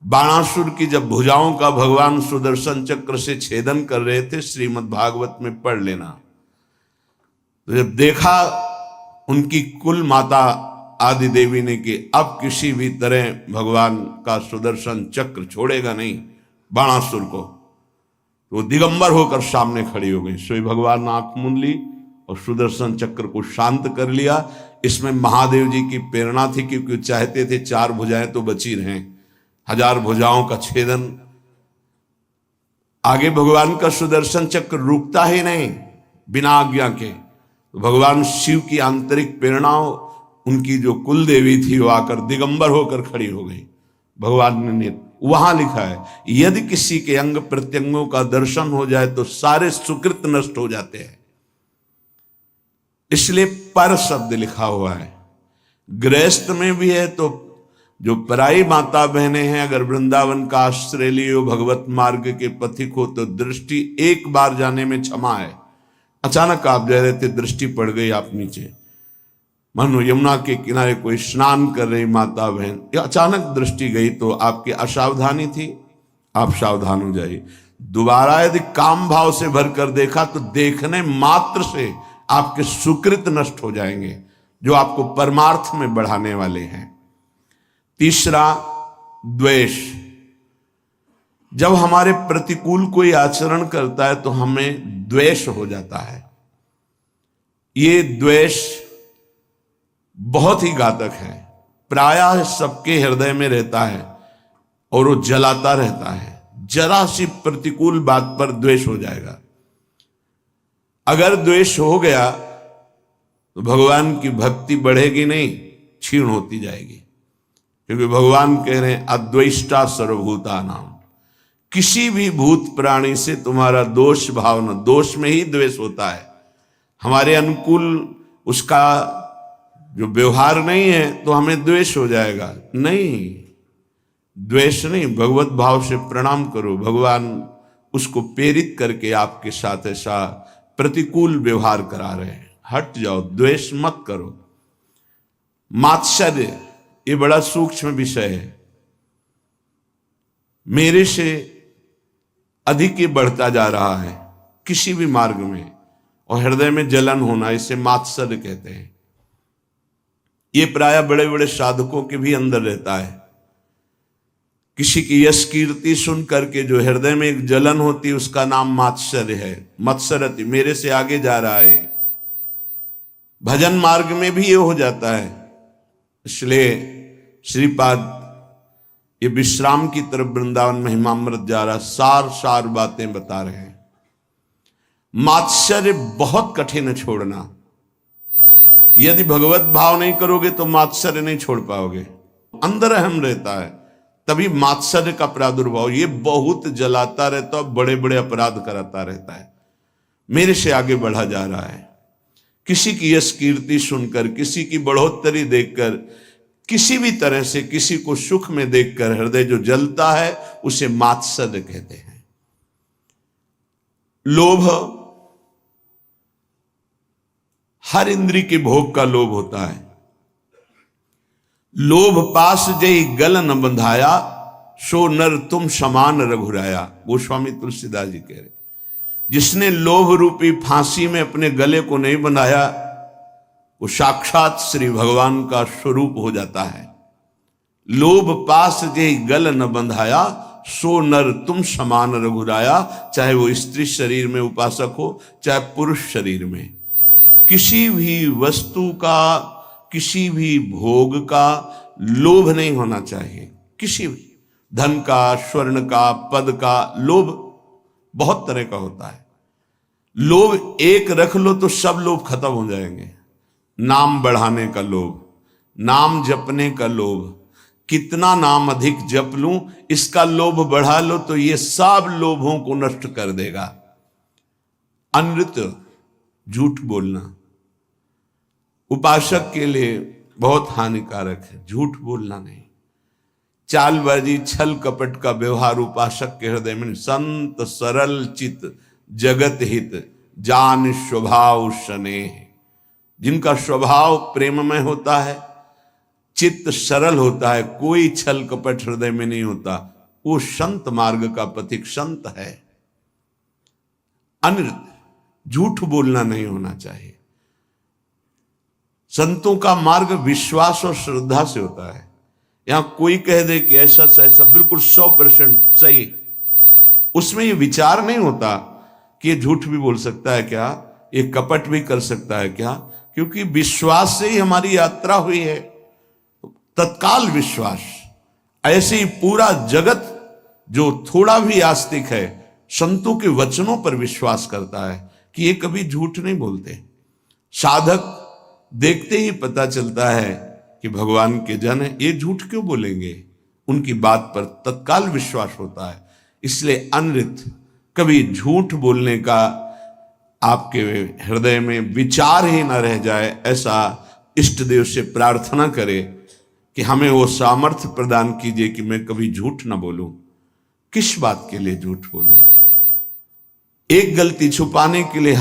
बाणासुर की जब भुजाओं का भगवान सुदर्शन चक्र से छेदन कर रहे थे, श्रीमद् भागवत में पढ़ लेना। तो जब देखा उनकी कुल माता आदि देवी ने कि अब किसी भी तरह भगवान का सुदर्शन चक्र छोड़ेगा नहीं बाणासुर को, तो वो दिगंबर होकर सामने खड़ी हो गई। सोई भगवान ने आंख मूंद ली और सुदर्शन चक्र को शांत कर लिया। इसमें महादेव जी की प्रेरणा थी, क्योंकि चाहते थे 4 भुजाएं तो बची रहें, 1000 भुजाओं का छेदन। आगे भगवान का सुदर्शन चक्र रुकता ही नहीं बिना आज्ञा के। तो भगवान शिव की आंतरिक प्रेरणाओं, उनकी जो कुल देवी थी, वो आकर दिगंबर होकर खड़ी हो गई। भगवान ने वहां लिखा है, यदि किसी के अंग प्रत्यंगों का दर्शन हो जाए तो सारे सुकृत नष्ट हो जाते हैं। इसलिए पर शब्द लिखा हुआ है। गृहस्थ में भी है, तो जो पराई माता बहनें हैं, अगर वृंदावन का आश्रय लियो, भगवत मार्ग के पथिक हो, तो दृष्टि एक बार जाने में क्षमा है। अचानक आप जा रहे थे, दृष्टि पड़ गई आप नीचे, मानो यमुना के किनारे कोई स्नान कर रही माता बहन, या अचानक दृष्टि गई, तो आपकी असावधानी थी, आप सावधान हो जाइए। दोबारा यदि काम भाव से भरकर देखा तो देखने मात्र से आपके सुकृत नष्ट हो जाएंगे, जो आपको परमार्थ में बढ़ाने वाले हैं। तीसरा, द्वेष। जब हमारे प्रतिकूल कोई आचरण करता है तो हमें द्वेष हो जाता है। ये द्वेष बहुत ही घातक है, प्रायः सबके हृदय में रहता है और वो जलाता रहता है। जरा सी प्रतिकूल बात पर द्वेष हो जाएगा। अगर द्वेष हो गया तो भगवान की भक्ति बढ़ेगी नहीं, क्षीण होती जाएगी। क्योंकि भगवान कह रहे हैं अद्वेष्टा सर्वभूता नाम। किसी भी भूत प्राणी से तुम्हारा दोष भावना, दोष में ही द्वेष होता है। हमारे अनुकूल उसका जो व्यवहार नहीं है तो हमें द्वेष हो जाएगा। नहीं, द्वेष नहीं, भगवत भाव से प्रणाम करो। भगवान उसको प्रेरित करके आपके साथ ऐसा प्रतिकूल व्यवहार करा रहे हैं। हट जाओ, द्वेष मत करो। मात्सर्य, ये बड़ा सूक्ष्म विषय है। मेरे से अधिक ये बढ़ता जा रहा है किसी भी मार्ग में, और हृदय में जलन होना, इसे मात्सर्य कहते हैं। ये प्राय बड़े बड़े साधकों के भी अंदर रहता है। किसी की यश कीर्ति सुन करके जो हृदय में एक जलन होती है, उसका नाम मात्सर्य है। मत्सरति, मेरे से आगे जा रहा है। भजन मार्ग में भी ये हो जाता है। इसलिए श्रीपाद ये विश्राम की तरफ वृंदावन महिमामृत जा रहा, सार सार बातें बता रहे हैं। मात्सर्य बहुत कठिन है छोड़ना। यदि भगवत भाव नहीं करोगे तो मात्सर्य नहीं छोड़ पाओगे। अंदर अहम रहता है, तभी मात्सर्य का प्रादुर्भाव। ये बहुत जलाता रहता है, बड़े बड़े अपराध कराता रहता है। मेरे से आगे बढ़ा जा रहा है। किसी की यश कीर्ति सुनकर, किसी की बढ़ोतरी देखकर, किसी भी तरह से किसी को सुख में देखकर हृदय जो जलता है, उसे मात्सर्य कहते हैं। लोभ, हर इंद्री के भोग का लोभ होता है। लोभ पास जय गल न बंधाया, सो नर तुम समान रघुराया। गोस्वामी तुलसीदास जी कह रहे, जिसने लोभ रूपी फांसी में अपने गले को नहीं बंधाया, वो साक्षात श्री भगवान का स्वरूप हो जाता है। लोभ पास जय गल न बंधाया, सो नर तुम समान रघुराया। चाहे वो स्त्री शरीर में उपासक हो, चाहे पुरुष शरीर में, किसी भी वस्तु का, किसी भी भोग का लोभ नहीं होना चाहिए। किसी भी धन का, स्वर्ण का, पद का लोभ बहुत तरह का होता है। लोभ एक रख लो तो सब लोभ खत्म हो जाएंगे। नाम बढ़ाने का लोभ, नाम जपने का लोभ, कितना नाम अधिक जप लूं, इसका लोभ बढ़ा लो तो ये सब लोभों को नष्ट कर देगा। अनृत, झूठ बोलना उपासक के लिए बहुत हानिकारक है। झूठ बोलना नहीं, चालबाजी, छल कपट का व्यवहार उपासक के हृदय में। संत सरल चित जगत हित, जान स्वभाव स्नेह। जिनका स्वभाव प्रेममय होता है, चित्त सरल होता है, कोई छल कपट हृदय में नहीं होता, वो संत मार्ग का पथिक संत है। अनृत, झूठ बोलना नहीं होना चाहिए। संतों का मार्ग विश्वास और श्रद्धा से होता है। यहां कोई कह दे कि ऐसा से ऐसा बिल्कुल 100% सही, उसमें ये विचार नहीं होता कि ये झूठ भी बोल सकता है क्या, ये कपट भी कर सकता है क्या, क्योंकि विश्वास से ही हमारी यात्रा हुई है, तत्काल विश्वास। ऐसे ही पूरा जगत जो थोड़ा भी आस्तिक है संतों के वचनों पर विश्वास करता है कि ये कभी झूठ नहीं बोलते। साधक देखते ही पता चलता है कि भगवान के जन है, ये झूठ क्यों बोलेंगे, उनकी बात पर तत्काल विश्वास होता है। इसलिए अनृत, कभी झूठ बोलने का आपके हृदय में विचार ही न रह जाए, ऐसा इष्ट देव से प्रार्थना करें कि हमें वो सामर्थ्य प्रदान कीजिए कि मैं कभी झूठ ना बोलूं। किस बात के लिए झूठ बोलूं? एक गलती छुपाने के लिए